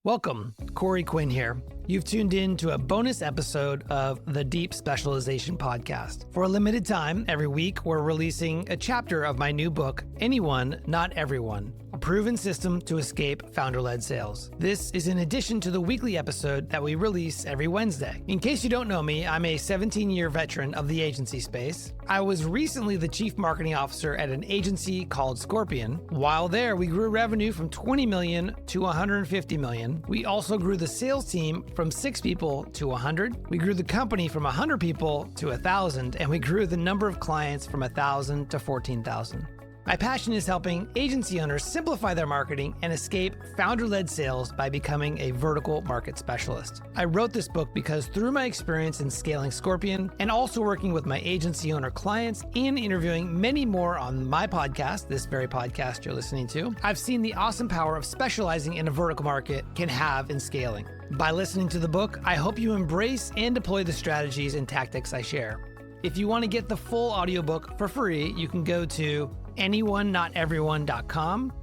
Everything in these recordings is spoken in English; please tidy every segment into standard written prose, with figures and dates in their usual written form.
Welcome, Corey Quinn here. You've tuned in to a bonus episode of the Deep Specialization Podcast. For a limited time, every week, we're releasing a chapter of my new book, Anyone, Not Everyone, a proven system to escape founder-led sales. This is in addition to the weekly episode that we release every Wednesday. In case you don't know me, I'm a 17-year veteran of the agency space. I was recently the chief marketing officer at an agency called Scorpion. While there, we grew revenue from 20 million to 150 million. We also grew the sales team from 6 people to 100. We grew the company from 100 people to 1,000, and we grew the number of clients from 1,000 to 14,000. My passion is helping agency owners simplify their marketing and escape founder-led sales by becoming a vertical market specialist. I wrote this book because through my experience in scaling Scorpion and also working with my agency owner clients and interviewing many more on my podcast, this very podcast you're listening to, I've seen the awesome power of specializing in a vertical market can have in scaling. By listening to the book, I hope you embrace and deploy the strategies and tactics I share. If you want to get the full audiobook for free, you can go to anyonenoteveryone.com.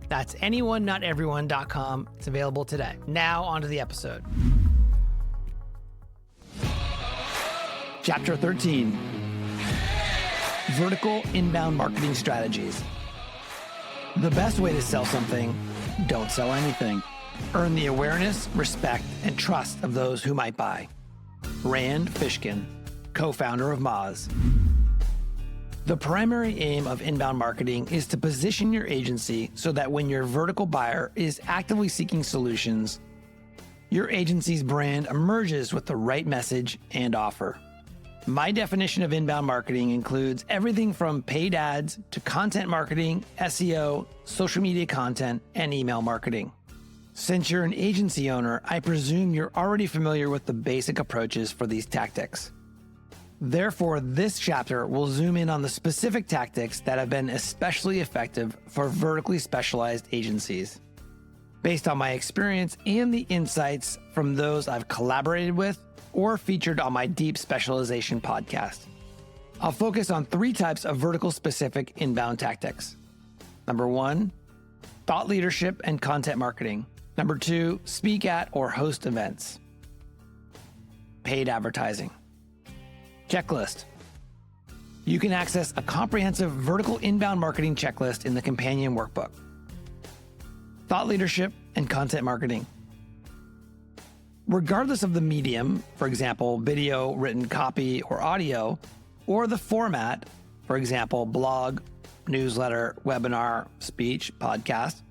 That's anyonenoteveryone.com. It's available today. Now onto the episode. Chapter 13, Vertical Inbound Marketing Strategies. The best way to sell something, don't sell anything. Earn the awareness, respect, and trust of those who might buy. Rand Fishkin, co-founder of Moz. The primary aim of inbound marketing is to position your agency so that when your vertical buyer is actively seeking solutions, your agency's brand emerges with the right message and offer. My definition of inbound marketing includes everything from paid ads to content marketing, SEO, social media content, and email marketing. Since you're an agency owner, I presume you're already familiar with the basic approaches for these tactics. Therefore, this chapter will zoom in on the specific tactics that have been especially effective for vertically specialized agencies. Based on my experience and the insights from those I've collaborated with or featured on my Deep Specialization podcast. I'll focus on 3 types of vertical specific inbound tactics. Number 1, thought leadership and content marketing. Number 2, speak at or host events. Paid advertising. Checklist. You can access a comprehensive vertical inbound marketing checklist in the companion workbook. Thought leadership and content marketing. Regardless of the medium, for example, video, written copy, or audio, or the format, for example, blog, newsletter, webinar, speech, podcast,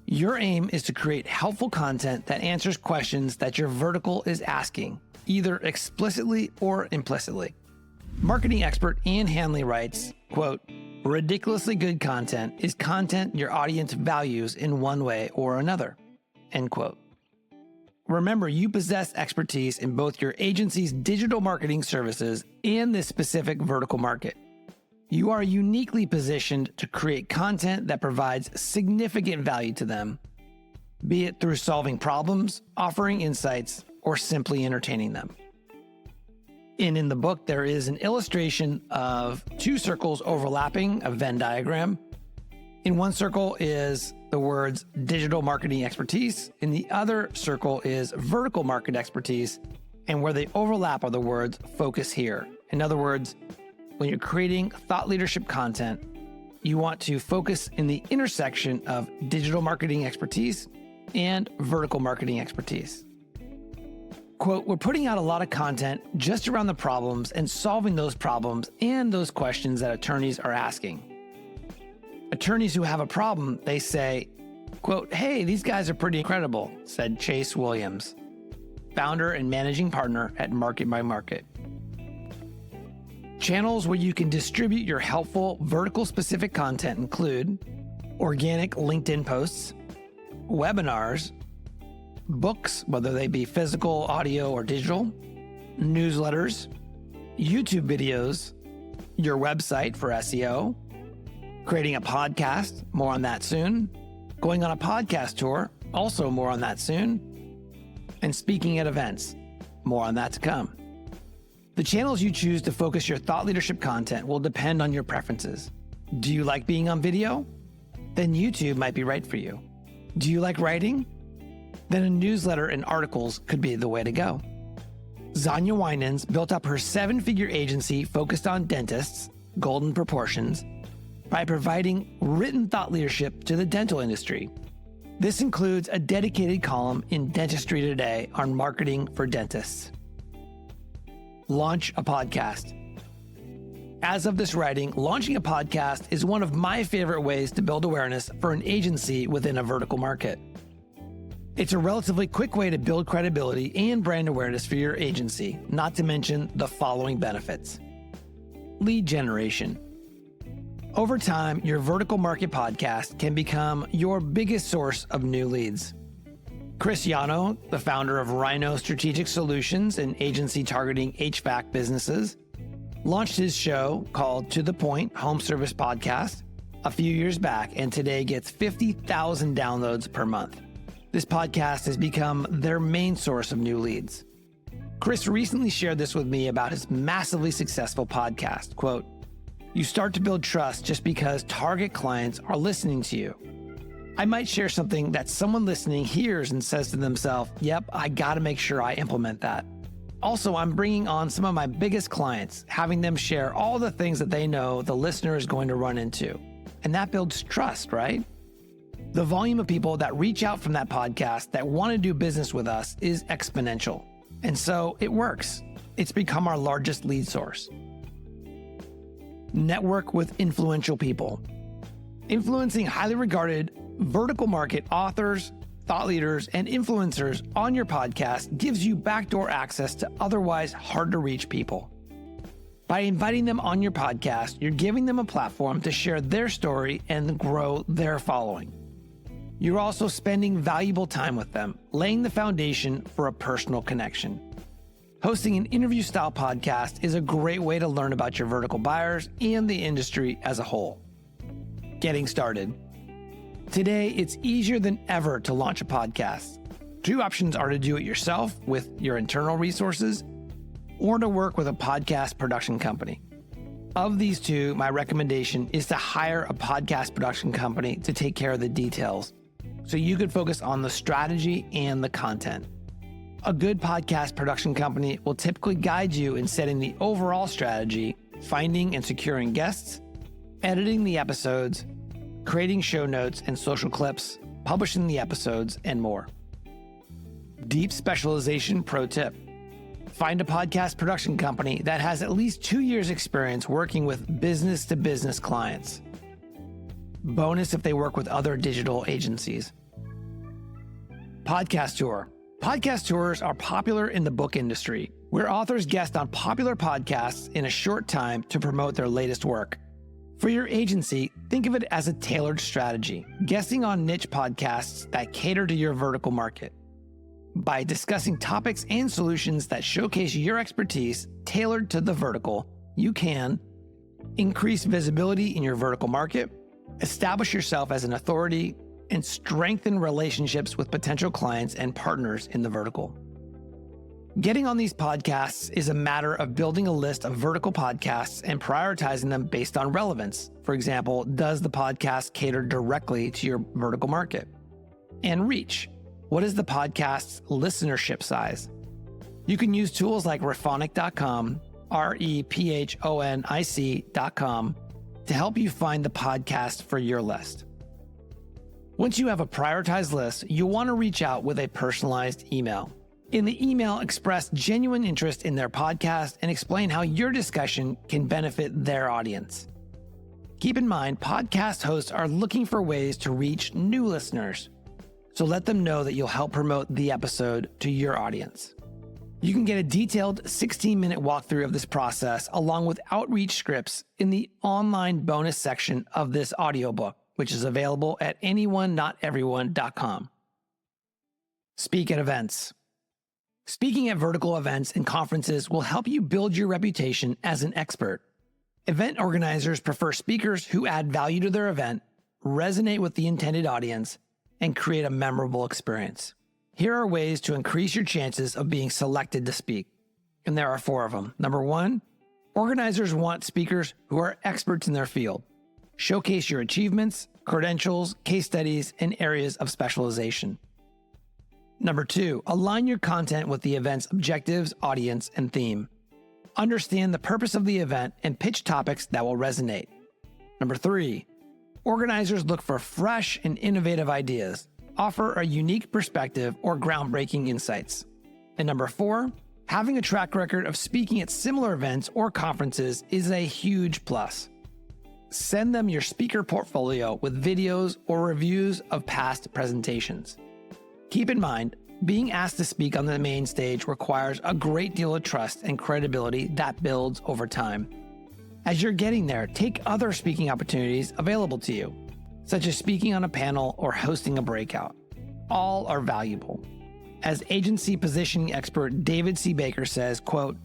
your aim is to create helpful content that answers questions that your vertical is asking, either explicitly or implicitly. Marketing expert Ann Hanley writes, quote, "Ridiculously good content is content your audience values in one way or another," end quote. Remember, you possess expertise in both your agency's digital marketing services and this specific vertical market. You are uniquely positioned to create content that provides significant value to them, be it through solving problems, offering insights, or simply entertaining them. And in the book, there is an illustration of 2 circles overlapping, a Venn diagram. In one circle is the words digital marketing expertise. In the other circle is vertical market expertise. And where they overlap are the words focus here. In other words, when you're creating thought leadership content, you want to focus in the intersection of digital marketing expertise and vertical marketing expertise. Quote, "We're putting out a lot of content just around the problems and solving those problems and those questions that attorneys are asking. Attorneys who have a problem, they say, quote, 'Hey, these guys are pretty incredible,' said Chase Williams, founder and managing partner at Market by Market." Channels where you can distribute your helpful vertical specific content include organic LinkedIn posts, webinars, books, whether they be physical, audio, or digital, newsletters, YouTube videos, your website for SEO, creating a podcast, more on that soon, going on a podcast tour, also more on that soon, and speaking at events, more on that to come. The channels you choose to focus your thought leadership content will depend on your preferences. Do you like being on video? Then YouTube might be right for you. Do you like writing? then a newsletter and articles could be the way to go. Zanya Winans built up her 7-figure agency focused on dentists, Golden Proportions, by providing written thought leadership to the dental industry. This includes a dedicated column in Dentistry Today on marketing for dentists. Launch a podcast. As of this writing, launching a podcast is one of my favorite ways to build awareness for an agency within a vertical market. It's a relatively quick way to build credibility and brand awareness for your agency, not to mention the following benefits. Lead generation. Over time, your vertical market podcast can become your biggest source of new leads. Chris Yano, the founder of Rhino Strategic Solutions, an agency targeting HVAC businesses, launched his show called To The Point Home Service Podcast a few years back and today gets 50,000 downloads per month. This podcast has become their main source of new leads. Chris recently shared this with me about his massively successful podcast. Quote, "You start to build trust just because target clients are listening to you. I might share something that someone listening hears and says to themselves, yep, I gotta make sure I implement that. Also, I'm bringing on some of my biggest clients, having them share all the things that they know the listener is going to run into. And that builds trust, right? The volume of people that reach out from that podcast that want to do business with us is exponential. And so it works. It's become our largest lead source. Network with influential people. Influencing highly regarded vertical market authors, thought leaders, and influencers on your podcast gives you backdoor access to otherwise hard-to-reach people. By inviting them on your podcast, you're giving them a platform to share their story and grow their following. You're also spending valuable time with them, laying the foundation for a personal connection. Hosting an interview-style podcast is a great way to learn about your vertical buyers and the industry as a whole. Getting started. Today, it's easier than ever to launch a podcast. 2 options are to do it yourself with your internal resources or to work with a podcast production company. Of these 2, my recommendation is to hire a podcast production company to take care of the details so you could focus on the strategy and the content. A good podcast production company will typically guide you in setting the overall strategy, finding and securing guests, editing the episodes, creating show notes and social clips, publishing the episodes, and more. Deep specialization pro tip. Find a podcast production company that has at least 2 years experience working with business-to-business clients. Bonus if they work with other digital agencies. Podcast tour. Podcast tours are popular in the book industry, where authors guest on popular podcasts in a short time to promote their latest work. For your agency, think of it as a tailored strategy, guesting on niche podcasts that cater to your vertical market. By discussing topics and solutions that showcase your expertise tailored to the vertical, you can increase visibility in your vertical market, establish yourself as an authority, and strengthen relationships with potential clients and partners in the vertical. Getting on these podcasts is a matter of building a list of vertical podcasts and prioritizing them based on relevance. For example, does the podcast cater directly to your vertical market? And reach. What is the podcast's listenership size? You can use tools like Rephonic.com, rephonic.com, to help you find the podcast for your list. Once you have a prioritized list, you'll want to reach out with a personalized email. In the email, express genuine interest in their podcast and explain how your discussion can benefit their audience. Keep in mind, podcast hosts are looking for ways to reach new listeners, so let them know that you'll help promote the episode to your audience. You can get a detailed 16-minute walkthrough of this process along with outreach scripts in the online bonus section of this audiobook, which is available at anyoneNotEveryone.com. Speak at events. Speaking at vertical events and conferences will help you build your reputation as an expert. Event organizers prefer speakers who add value to their event, resonate with the intended audience, and create a memorable experience. Here are ways to increase your chances of being selected to speak. And there are 4 of them. Number 1, organizers want speakers who are experts in their field. Showcase your achievements, credentials, case studies, and areas of specialization. Number 2, align your content with the event's objectives, audience, and theme. Understand the purpose of the event and pitch topics that will resonate. Number 3, organizers look for fresh and innovative ideas. Offer a unique perspective or groundbreaking insights. And number 4, having a track record of speaking at similar events or conferences is a huge plus. Send them your speaker portfolio with videos or reviews of past presentations. Keep in mind, being asked to speak on the main stage requires a great deal of trust and credibility that builds over time. As you're getting there, take other speaking opportunities available to you, such as speaking on a panel or hosting a breakout. All are valuable. As agency positioning expert David C. Baker says, quote,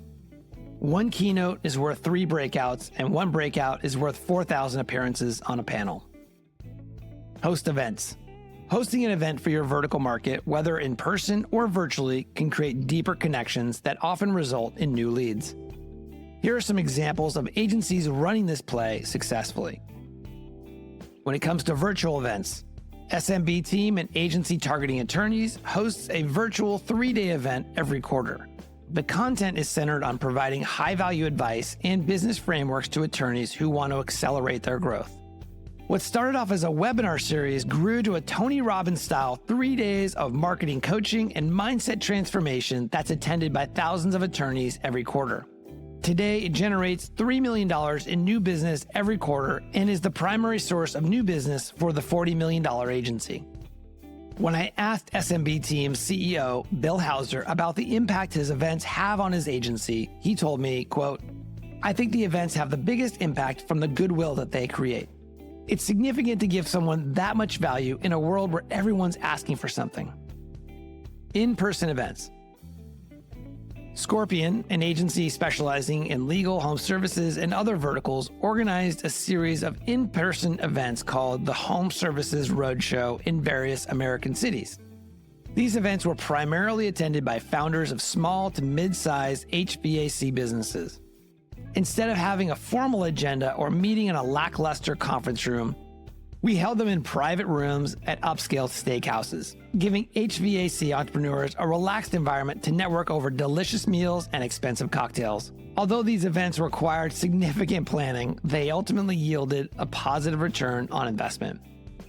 "One keynote is worth 3 breakouts, and 1 breakout is worth 4,000 appearances on a panel." Host events. Hosting an event for your vertical market, whether in person or virtually, can create deeper connections that often result in new leads. Here are some examples of agencies running this play successfully. When it comes to virtual events, SMB Team and Agency Targeting Attorneys hosts a virtual 3-day event every quarter. The content is centered on providing high-value advice and business frameworks to attorneys who want to accelerate their growth. What started off as a webinar series grew to a Tony Robbins-style 3 days of marketing coaching and mindset transformation that's attended by thousands of attorneys every quarter. Today, it generates $3 million in new business every quarter and is the primary source of new business for the $40 million agency. When I asked SMB Team's CEO, Bill Hauser, about the impact his events have on his agency, he told me, quote, "I think the events have the biggest impact from the goodwill that they create. It's significant to give someone that much value in a world where everyone's asking for something." In-person events. Scorpion, an agency specializing in legal, home services, and other verticals, organized a series of in-person events called the Home Services Roadshow in various American cities. These events were primarily attended by founders of small to mid-sized HVAC businesses. Instead of having a formal agenda or meeting in a lackluster conference room, we held them in private rooms at upscale steakhouses, giving HVAC entrepreneurs a relaxed environment to network over delicious meals and expensive cocktails. Although these events required significant planning, they ultimately yielded a positive return on investment.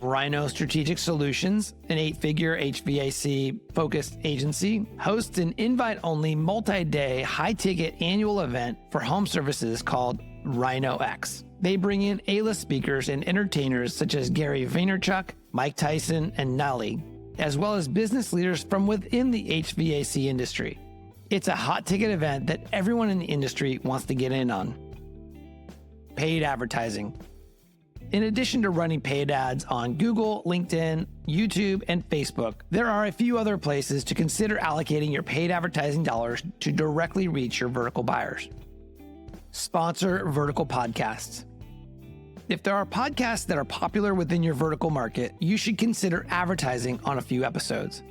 Rhino Strategic Solutions, an 8-figure HVAC-focused agency, hosts an invite-only multi-day high-ticket annual event for home services called Rhino X. They bring in A-list speakers and entertainers such as Gary Vaynerchuk, Mike Tyson, and Nali, as well as business leaders from within the HVAC industry. It's a hot-ticket event that everyone in the industry wants to get in on. Paid advertising. In addition to running paid ads on Google, LinkedIn, YouTube, and Facebook, there are a few other places to consider allocating your paid advertising dollars to directly reach your vertical buyers. Sponsor vertical podcasts. If there are podcasts that are popular within your vertical market, you should consider advertising on a few episodes.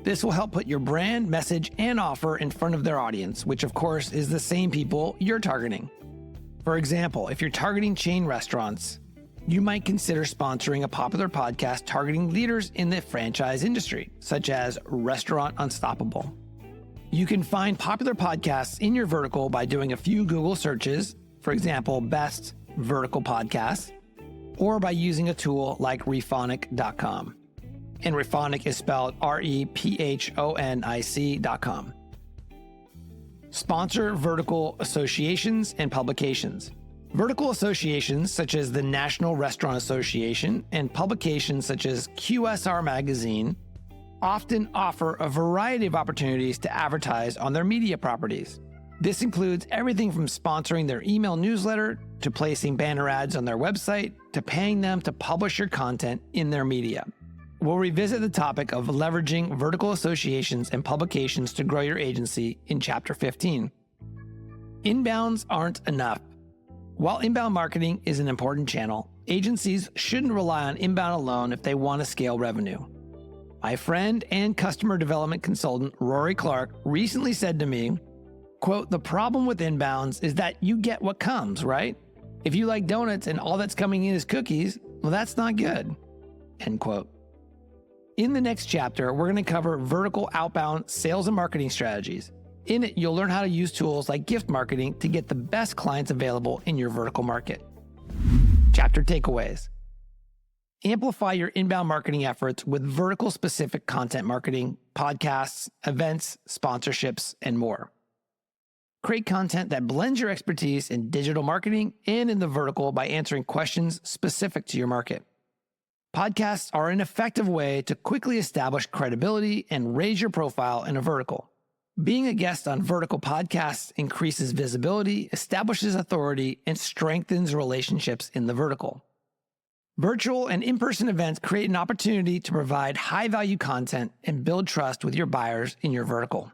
This will help put your brand, message, and offer in front of their audience, which of course is the same people you're targeting. For example, if you're targeting chain restaurants, you might consider sponsoring a popular podcast targeting leaders in the franchise industry, such as Restaurant Unstoppable. You can find popular podcasts in your vertical by doing a few Google searches, for example, best vertical podcasts, or by using a tool like Rephonic.com. And Rephonic is spelled REPHONIC.com. Sponsor vertical associations and publications. Vertical associations such as the National Restaurant Association and publications such as QSR Magazine often offer a variety of opportunities to advertise on their media properties. This includes everything from sponsoring their email newsletter to placing banner ads on their website to paying them to publish your content in their media. We'll revisit the topic of leveraging vertical associations and publications to grow your agency in Chapter 15. Inbounds aren't enough. While inbound marketing is an important channel, agencies shouldn't rely on inbound alone if they want to scale revenue. My friend and customer development consultant Rory Clark recently said to me, quote, "The problem with inbounds is that you get what comes, right? If you like donuts and all that's coming in is cookies, well, that's not good," end quote. In the next chapter, we're going to cover vertical outbound sales and marketing strategies. In it, you'll learn how to use tools like gift marketing to get the best clients available in your vertical market. Chapter takeaways. Amplify your inbound marketing efforts with vertical-specific content marketing, podcasts, events, sponsorships, and more. Create content that blends your expertise in digital marketing and in the vertical by answering questions specific to your market. Podcasts are an effective way to quickly establish credibility and raise your profile in a vertical. Being a guest on vertical podcasts increases visibility, establishes authority, and strengthens relationships in the vertical. Virtual and in-person events create an opportunity to provide high-value content and build trust with your buyers in your vertical.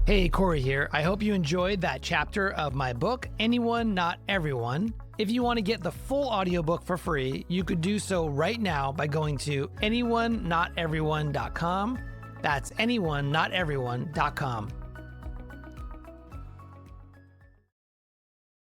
Hey, Corey here. I hope you enjoyed that chapter of my book, Anyone, Not Everyone. If you want to get the full audiobook for free, you could do so right now by going to anyonenoteveryone.com. That's anyonenoteveryone.com.